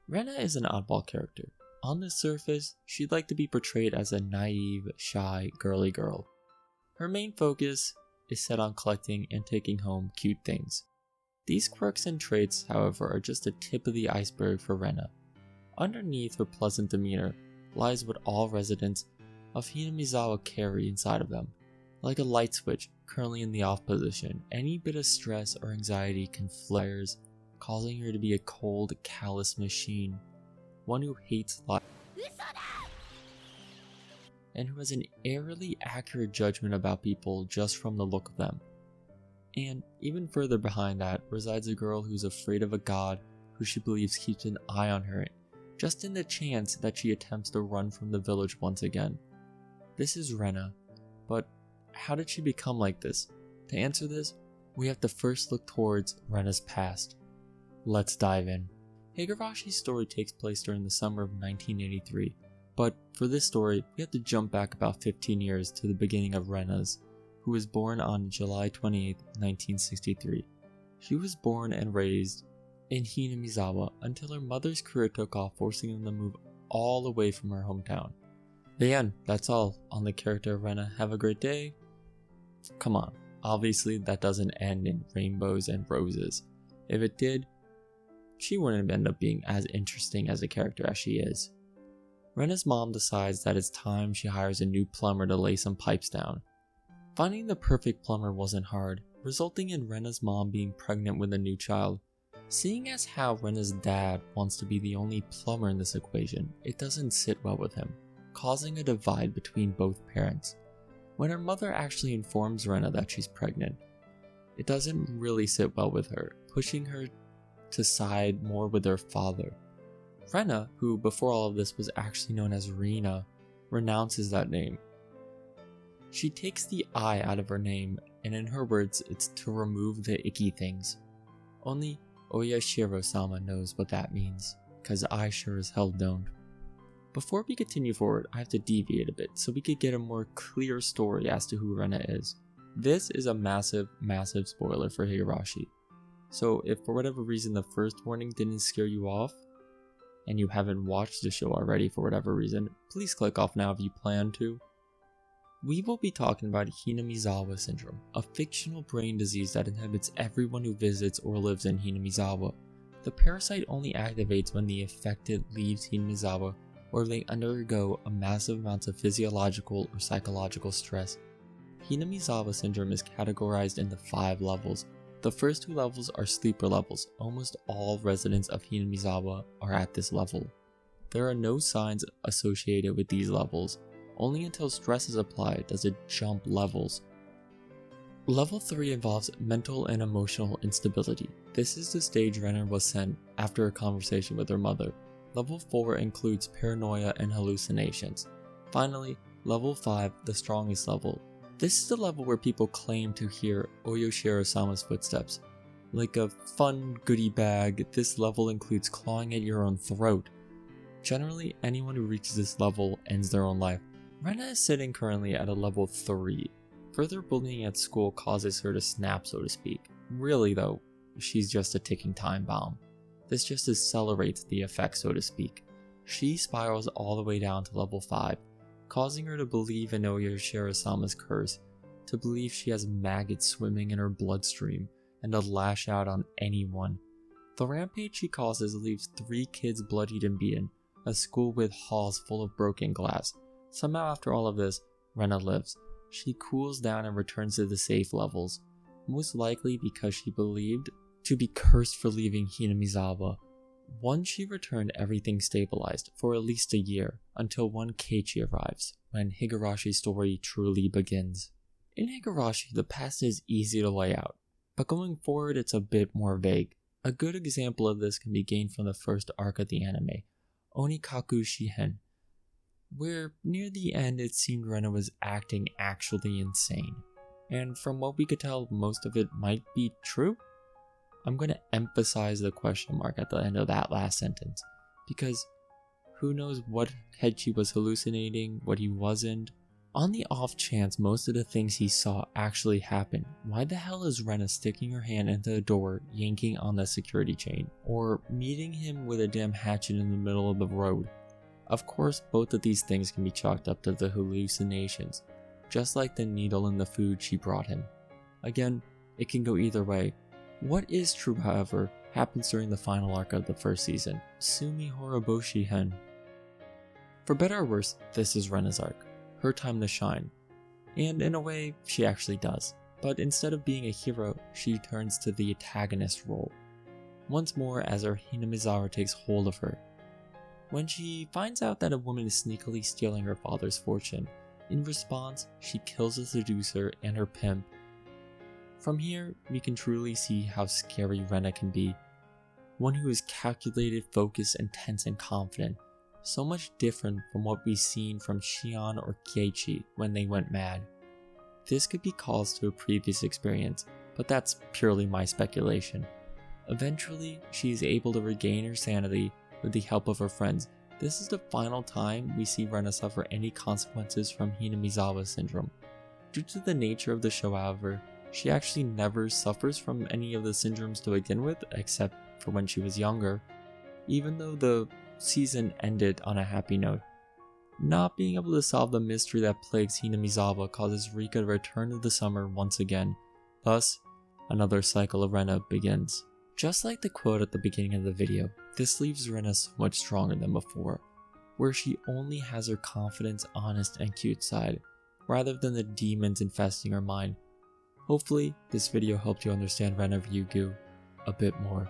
Rena is an oddball character. On the surface, she'd like to be portrayed as a naive, shy, girly girl. Her main focus is set on collecting and taking home cute things. These quirks and traits, however, are just the tip of the iceberg for Rena. Underneath her pleasant demeanor lies what all residents of Hinamizawa carry inside of them. Like a light switch currently in the off position, any bit of stress or anxiety can flares, causing her to be a cold, callous machine. One who hates life and who has an eerily accurate judgment about people just from the look of them. And even further behind that resides a girl who's afraid of a god who she believes keeps an eye on her, just in the chance that she attempts to run from the village once again. This is Rena, but how did she become like this? To answer this, we have to first look towards Rena's past. Let's dive in. Higurashi's story takes place during the summer of 1983, but for this story, we have to jump back about 15 years to the beginning of Rena's, who was born on July 28, 1963. She was born and raised in Hinamizawa until her mother's career took off, forcing them to move all away from her hometown. The end. That's all on the character of Rena. Have a great day. Come on, obviously that doesn't end in rainbows and roses. If it did, she wouldn't end up being as interesting as a character as she is. Rena's mom decides that it's time she hires a new plumber to lay some pipes down. Finding the perfect plumber wasn't hard, resulting in Rena's mom being pregnant with a new child. Seeing as how Rena's dad wants to be the only plumber in this equation, it doesn't sit well with him, causing a divide between both parents. When her mother actually informs Rena that she's pregnant, it doesn't really sit well with her, pushing her to side more with her father. Rena, who before all of this was actually known as Rena, renounces that name. She takes the I out of her name, and in her words, it's to remove the icky things. Only Oyashiro-sama knows what that means, cause I sure as hell don't. Before we continue forward, I have to deviate a bit so we could get a more clear story as to who Rena is. This is a massive spoiler for Higurashi. So if for whatever reason the first warning didn't scare you off, and you haven't watched the show already for whatever reason, please click off now if you plan to. We will be talking about Hinamizawa syndrome, a fictional brain disease that inhibits everyone who visits or lives in Hinamizawa. The parasite only activates when the affected leaves Hinamizawa or they undergo a massive amount of physiological or psychological stress. Hinamizawa syndrome is categorized into 5 levels. The first 2 levels are sleeper levels. Almost all residents of Hinamizawa are at this level. There are no signs associated with these levels. Only until stress is applied does it jump levels. Level 3 involves mental and emotional instability. This is the stage Rena was sent after a conversation with her mother. Level 4 includes paranoia and hallucinations. Finally, level 5, the strongest level. This is the level where people claim to hear Oyashiro-sama's footsteps. Like a fun goodie bag, this level includes clawing at your own throat. Generally, anyone who reaches this level ends their own life. Rena is sitting currently at a level 3. Further bullying at school causes her to snap, so to speak. Really though, she's just a ticking time bomb. This just accelerates the effect, so to speak. She spirals all the way down to level 5, causing her to believe in Oyashiro-sama's curse, to believe she has maggots swimming in her bloodstream, and to lash out on anyone. The rampage she causes leaves 3 kids bloodied and beaten, a school with halls full of broken glass. Somehow after all of this, Rena lives. She cools down and returns to the safe levels, most likely because she believed to be cursed for leaving Hinamizawa. Once she returned, everything stabilized for at least a year, until one Keiichi arrives, when Higurashi's story truly begins. In Higurashi, the past is easy to lay out, but going forward it's a bit more vague. A good example of this can be gained from the first arc of the anime, Onikaku Shihen, where near the end it seemed Rena was acting actually insane. And from what we could tell, most of it might be true. I'm going to emphasize the question mark at the end of that last sentence, because who knows what Keiichi was hallucinating, what he wasn't. On the off chance most of the things he saw actually happen, why the hell is Rena sticking her hand into the door, yanking on the security chain, or meeting him with a damn hatchet in the middle of the road? Of course, both of these things can be chalked up to the hallucinations, just like the needle in the food she brought him. Again, it can go either way. What is true, however, happens during the final arc of the first season, Sumi Horoboshi Hen. For better or worse, this is Rena's arc, her time to shine. And in a way, she actually does. But instead of being a hero, she turns to the antagonist role. Once more as her Hinamizawa takes hold of her. When she finds out that a woman is sneakily stealing her father's fortune, in response, she kills the seducer and her pimp. From here, we can truly see how scary Rena can be. One who is calculated, focused, intense, and confident. So much different from what we've seen from Shion or Keiichi when they went mad. This could be caused to a previous experience, but that's purely my speculation. Eventually, she is able to regain her sanity with the help of her friends. This is the final time we see Rena suffer any consequences from Hinamizawa syndrome. Due to the nature of the show, however, she actually never suffers from any of the syndromes to begin with, except for when she was younger, even though the season ended on a happy note. Not being able to solve the mystery that plagues Hinamizawa causes Rika to return to the summer once again. Thus, another cycle of Rena begins. Just like the quote at the beginning of the video, this leaves Rena so much stronger than before, where she only has her confident, honest, and cute side, rather than the demons infesting her mind. Hopefully, this video helped you understand Rena Ryugu a bit more.